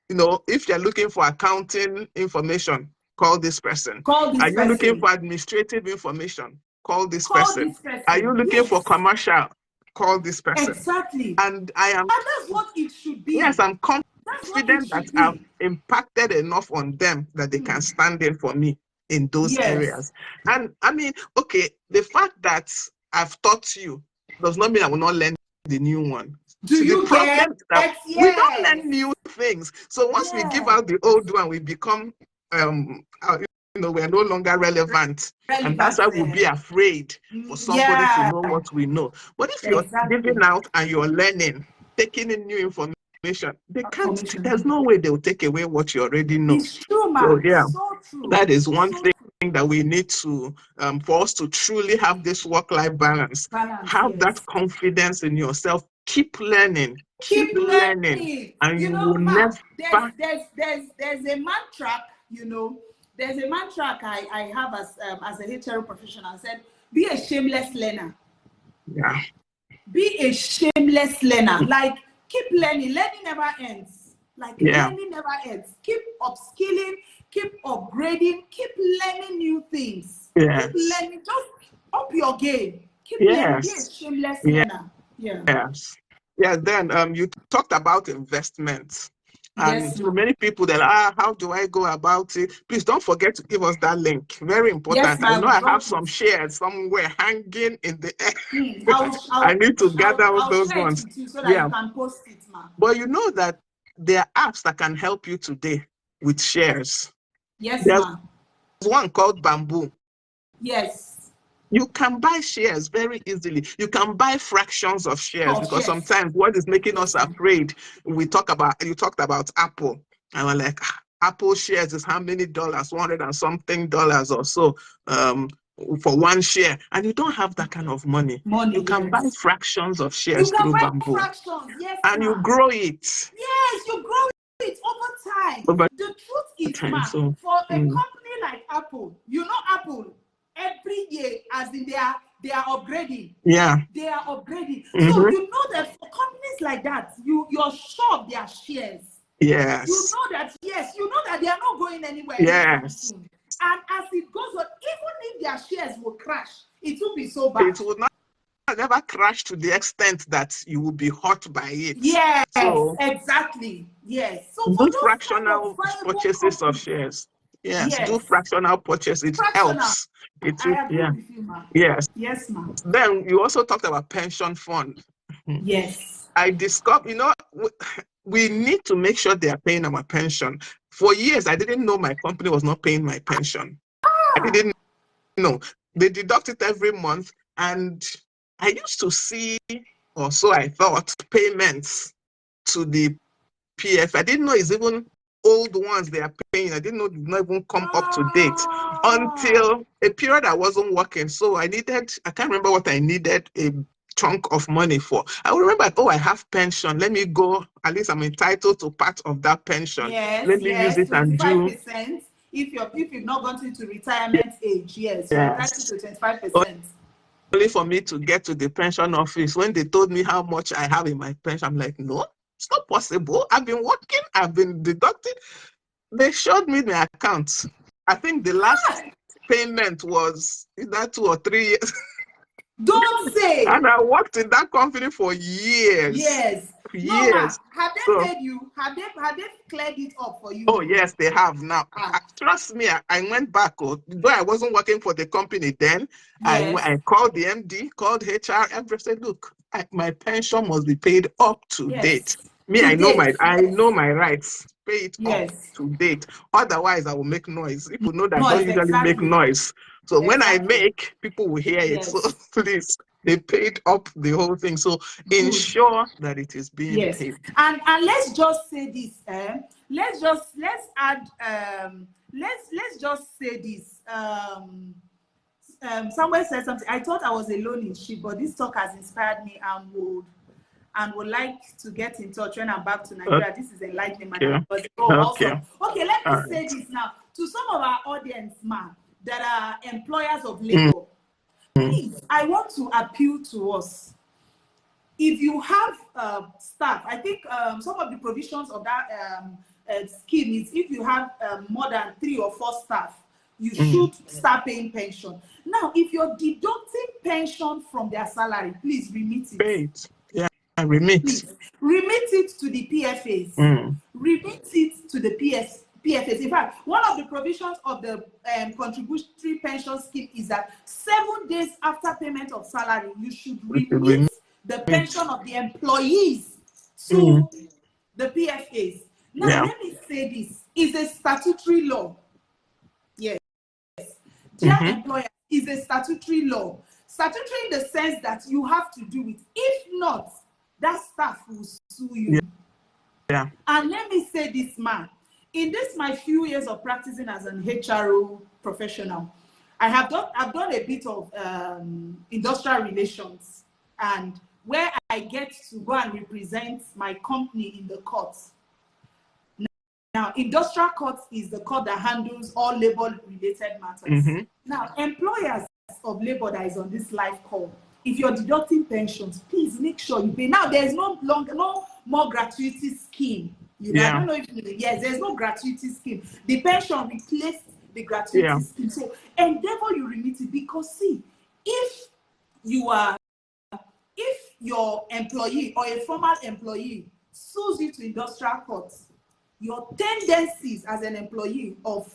you know, if you're looking for accounting information, call this person. Are you looking for administrative information? Call this person. Are you looking for commercial? Call this person. Exactly. And that's what it should be. Yes, I'm confident that I've impacted enough on them that they can stand in for me in those areas. And I mean, okay, the fact that I've taught you does not mean I will not learn the new one. The problem is that we don't learn new things. So once we give out the old one, we become, we're no longer relevant. And that's why we'll be afraid for somebody to know what we know. But if you're giving out and you're learning, taking in new information, they can't, there's no way they'll take away what you already know. It's true, man. So, yeah, so true. That is one thing that we need to, for us to truly have this work-life balance, have that confidence in yourself. Keep learning, keep learning, and you will never. There's a mantra, there's a mantra I have as a HR professional. I said, be a shameless learner. Yeah. Be a shameless learner. Like, keep learning. Learning never ends. Learning never ends. Keep upskilling, keep upgrading, keep learning new things. Yes. Keep learning. Just up your game. Keep learning. Be a shameless learner. Yes. Yeah, then you talked about investments. And many people that how do I go about it? Please don't forget to give us that link. Very important. I know I have some shares somewhere hanging in the air. I need to gather all those ones. So that you can post it, ma. But you know that there are apps that can help you today with shares. Yes, There's ma. one called Bamboo. Yes. You can buy shares very easily. You can buy fractions of shares because sometimes what is making us afraid, you talked about Apple, and we're like, Apple shares is how many dollars, $100 and something or so for one share, and you don't have that kind of money. You can buy fractions of shares through Bamboo. And you grow it. Yes, you grow it over time. The truth is, for a company like Apple, Apple, every year, as in they are upgrading. Yeah. They are upgrading. So you know that for companies like that, you're sure of their shares. Yes. You know that, they are not going anywhere. Yes. Soon. And as it goes on, even if their shares will crash, it will be so bad. It will never crash to the extent that you will be hurt by it. Yes, exactly. Yes. So do fractional purchases of shares. Yes, do fractional purchase. It helps. I agree with you, ma'am. Yes. Yes, ma'am. Then you also talked about pension fund. Yes. I discovered, we need to make sure they are paying our pension. For years, I didn't know my company was not paying my pension. I didn't know. They deduct it every month. And I used to see, or so I thought, payments to the PF. I didn't know it's even old ones they are paying. I didn't know did not even come up to date until a period I wasn't working. So I can't remember what I needed a chunk of money for. I remember, oh, I have pension. Let me go. At least I'm entitled to part of that pension. Yes, Let me use it and do. 25%. If you've not gone into retirement age, yes, you're entitled to 25%. Only for me to get to the pension office. When they told me how much I have in my pension, I'm like, no, it's not possible. I've been working, I've been deducting. They showed me the account. I think the last payment was either 2 or 3 years. Don't say. And I worked in that company for years. Yes. No, ma, have they paid you? Have they cleared it up for you? Oh, yes, they have now. Trust me, I went back. Though I wasn't working for the company then, yes. I called the MD, called HR, and said, look, my pension must be paid up to date. Me, I know my rights. Pay it up to date. Otherwise, I will make noise. People know that I don't usually make noise. So when I make, people will hear it. So please, they paid up the whole thing. So ensure that it is being paid. And let's just say this. Let's just say this. Somebody said something. I thought I was alone in ship, but this talk has inspired me and would like to get in touch when I'm back to Nigeria. This is enlightening, madam. Awesome. Okay, let me say this now to some of our audience, that are employers of labor. Please, I want to appeal to us. If you have staff, I think some of the provisions of that scheme is if you have more than 3 or 4 staff, you should start paying pension. Now, if you're deducting pension from their salary, please remit it. Pay it. Yeah, remit. Please, remit it to the PFAs. Remit it to the PFAs. In fact, one of the provisions of the contributory pension scheme is that 7 days after payment of salary, you should remit the pension of the employees to the PFAs. Now, let me say this. It's a statutory law. Yes. Dear employer, is a statutory law. Statutory in the sense that you have to do it. If not, that staff will sue you. Yeah. And let me say this, in this my few years of practicing as an HRO professional, I've done a bit of industrial relations, and where I get to go and represent my company in the courts. Now, industrial court is the court that handles all labor-related matters. Now, employers of labor that is on this live call, if you're deducting pensions, please make sure you pay. Now, there's no more gratuity scheme. I don't know if there's no gratuity scheme. The pension replaced the gratuity scheme. So endeavor you remit it, because see, if your employee or a former employee sues you to industrial courts, your tendencies as an employee of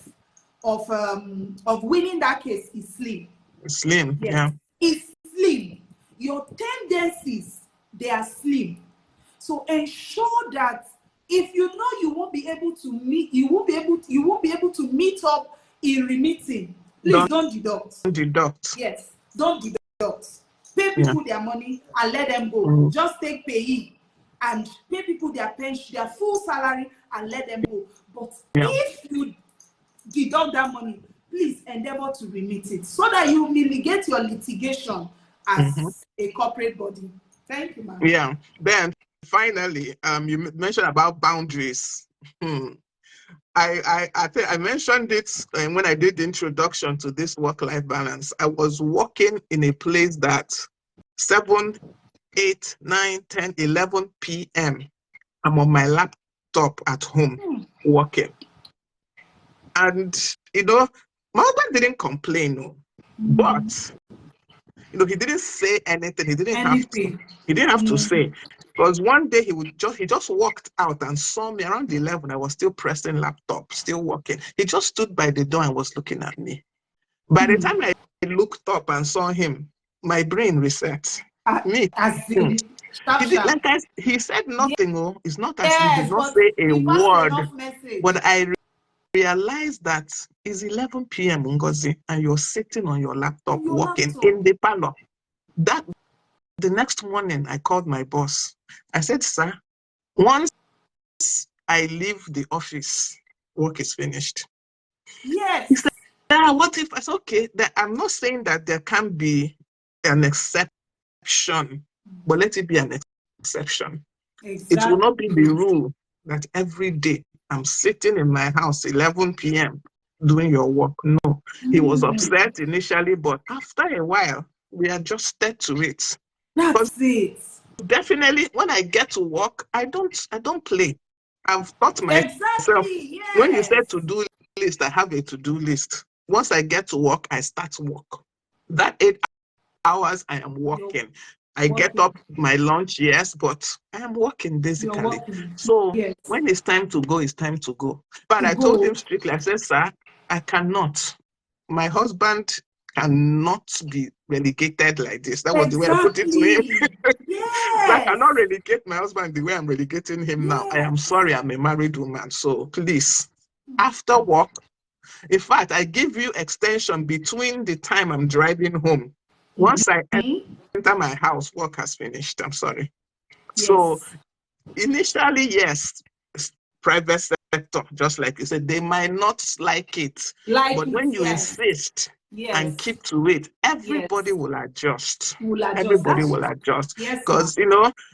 winning that case is slim. Slim, It's slim. Your tendencies, they are slim. So ensure that if you know you won't be able to meet, you won't be able to meet up in remitting, please don't deduct. Don't deduct. Yes, don't deduct. Pay people their money and let them go. Just take payee and pay people their pension, their full salary, and let them go. But if you deduct that money, please endeavor to remit it so that you mitigate your litigation as a corporate body. Thank you, ma'am. Yeah. Then finally, you mentioned about boundaries. I mentioned it when I did the introduction to this work-life balance. I was working in a place that 7, 8, 9, 10, 11 p.m. I'm on my laptop at home working. And, my husband didn't complain, but, he didn't say anything. He didn't have to. He didn't have to say. Because one day he just walked out and saw me around 11. I was still pressing laptop, still working. He just stood by the door and was looking at me. By the time I looked up and saw him, my brain reset. He said nothing. It's not as he did not say a word. But I realized that it's 11 p.m. Ngozi, and you're sitting on your laptop working in the parlor. The next morning, I called my boss. I said, sir, once I leave the office, work is finished. Yes. He said, yeah, what if I said, okay, that I'm not saying that there can be an exception, but let it be an exception. It will not be the Exactly. rule that every day I'm sitting in my house 11 p.m. doing your work. No, he was upset initially, but after a while, we adjusted to it. Because That's it. definitely when I get to work, I don't play. I've taught myself, Exactly. when you say Yes. to-do list, I have a to-do list. Once I get to work, I start work. That 8 hours I am You're working. I get working. up my lunch, yes, but I am working You're basically. working. So Yes. when it's time to go, it's time to go. But To I told go. him strictly, I said, sir, I cannot. My husband cannot be relegated like this. That was the way I put it to him. Exactly. So I Yes. cannot relegate my husband the way I'm relegating him now. I am Yes. sorry, I'm a married woman. So please, after work, in fact, I give you extension between the time I'm driving home. Once I enter my house, work has finished. I'm sorry. So Yes. initially, yes, private sector, just like you said, they might not like it. Like But it. when you Yes. insist and Yes. keep to it, everybody Yes. will adjust. We'll adjust. Everybody That's will adjust. yes, ma'am. Because,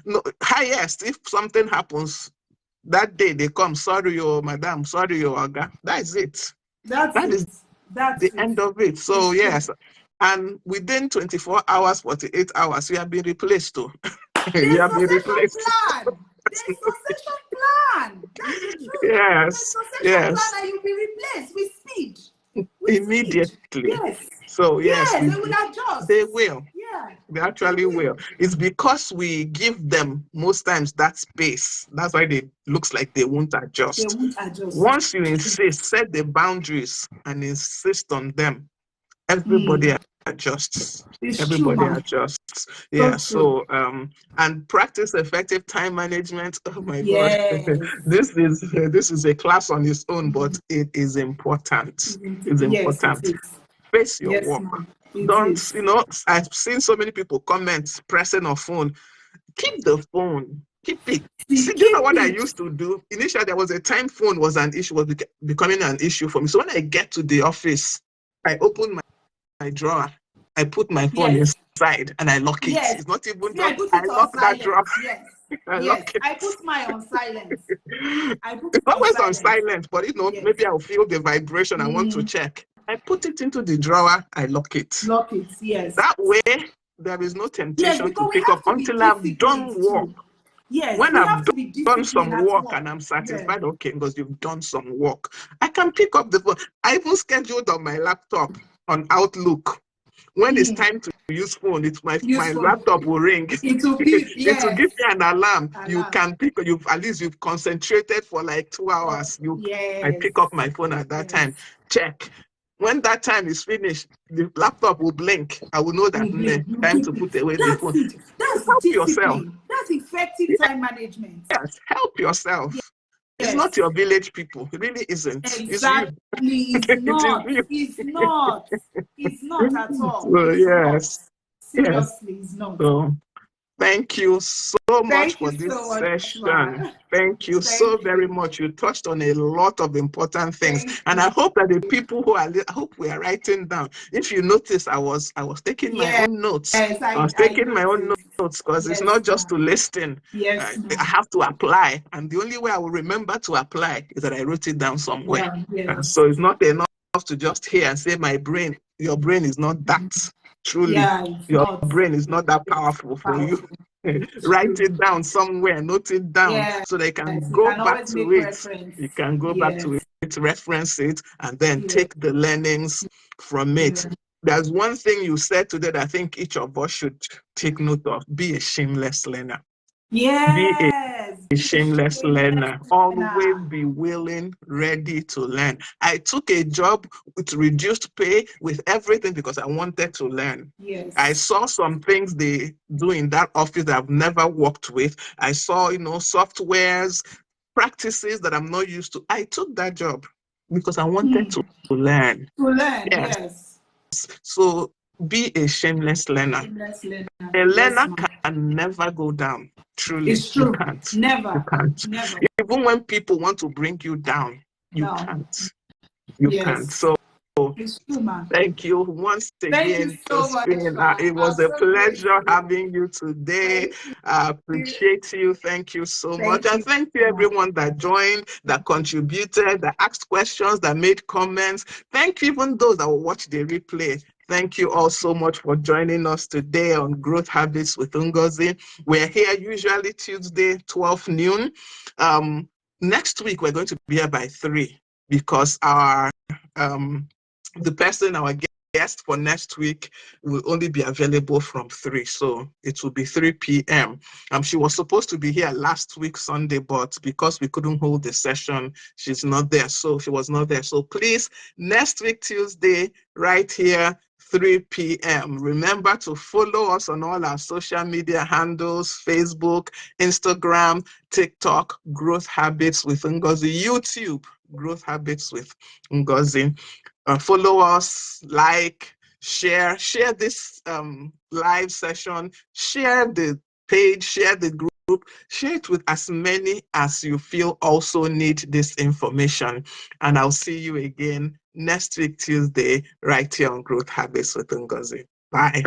no, highest, if something happens, that day they come, sorry, oh, madam, sorry, oh, Oga. That is it. That's That it. is That's the it. end of it. So, It's true. yes. And within 24 hours, 48 hours, you have been replaced too. You There's have been succession replaced. plan. There's succession plan. That's the truth. There's Yes, succession plan yes, and you'll be replaced with speed. With speed. immediately. Yes. So, yes, Yes, they will adjust. they will. Yeah. They They actually will. will. It's because we give them most times that space. That's why they looks like they won't They adjust. won't adjust. Once you insist, set the boundaries and insist on them, everybody Mm. adjusts. It's true, Everybody ma'am. adjusts. So Yeah. true. So and practice effective time management. Oh my God. Yes. This is a class on its own, but it is important. It's Yes, it important. is. Face your Yes, work. ma'am. It Don't, is. I've seen so many people comment pressing a phone. Keep the phone. Keep it. See, See, do you know keep what I it. used to do? Initially, there was a time phone was an issue, was becoming an issue for me. So when I get to the office, I open my drawer, I put my phone Yes. inside, and I lock it. Yes. It's not even See, I just, put I it on lock that drawer, silent. Yes. I Yes. lock it. I put mine on silent. I put It's it on always on silent. silent, but Yes. maybe I'll feel the vibration. I want to check. I put it into the drawer, I lock it. Lock it. Yes. That way, there is no Yes, temptation to because we pick up have to be until I've done disciplined work. too. Yes, When we I've have to be done disciplined some at work work. and I'm Yeah. satisfied, okay, because you've done some work, I can pick up the phone. I even scheduled on my laptop on Outlook. When it's time to use phone, my Useful. laptop will ring. It will be, It will yes. give me an alarm. You Alarm. can pick. At least you've concentrated for like 2 hours. I Yes. pick up my phone at that Yes. time. Check. When that time is finished, the laptop will blink. I will know that You time keep to it. put away the That's phone. it. That's Help yourself. discipline. That's effective time management. Yes, help yourself. It's not Yes. your village people. It really isn't. It's you. Exactly. It's It is not. you. It's not. It's not at all. So, It's not. yes, yes. Seriously, it's not. So thank you so much Thank for you this so much, session. Ma. Thank you so Thank very you. much. You touched on a lot of important things, Thank and you. I hope that the people I hope we are writing down. If you notice, I was taking my Yes, own notes. I was I taking my own noticed. notes because it's Yes, not just to ma'am. listen. Yes, I ma'am. have to apply, and the only way I will remember to apply is that I wrote it down somewhere. Yeah, yes. So it's not enough to just hear and say your brain is not that. Truly, Yeah, it's your not. brain is not that It's powerful for you. powerful. It's Write true. it down somewhere, note it down Yes, so they can you go can back always to make it. reference. You can go back Yes, to it, reference it, and then yes, take the learnings from it. yes. There's one thing you said today that I think each of us should take note of. Be a shameless learner. Be Yes, a be a shameless shameless learner. Always learner. be willing, ready to learn. I took a job with reduced pay, with everything, because I wanted to learn. I Yes. saw some things they do in that office that I've never worked with. I saw, softwares, practices that I'm not used to. I took that job because I wanted to learn. To learn, Yes. yes. So be a shameless learner. Shameless learner. A Yes, learner ma'am. can never go down. Truly, It's you true. can't. You Never, can't. never. Even when people want to bring you down, you No. can't. You can't. Yes. So It's true, man. thank you once Thank you again, so much, Josephine. man. It was I'm a so pleasure grateful. having you today. Thank I you. appreciate you. Thank you so much. Thank And you thank you, so much. everyone that joined, that contributed, that asked questions, that made comments. Thank you, even those that will watch the replay. Thank you all so much for joining us today on Growth Habits with Ngozi. We're here usually Tuesday, 12 noon. Next week, we're going to be here by 3 because the person, our guest for next week, will only be available from 3. So it will be 3 p.m. She was supposed to be here last week, Sunday, but because we couldn't hold the session, she's not there. So she was not there. So please, next week, Tuesday, right here, 3 p.m. Remember to follow us on all our social media handles, Facebook, Instagram, TikTok, Growth Habits with Ngozi, YouTube, Growth Habits with Ngozi. Follow us, like, share this live session, share the page, share the group, share it with as many as you feel also need this information. And I'll see you again next week, Tuesday, right here on Growth Habits with Ngozi. Bye.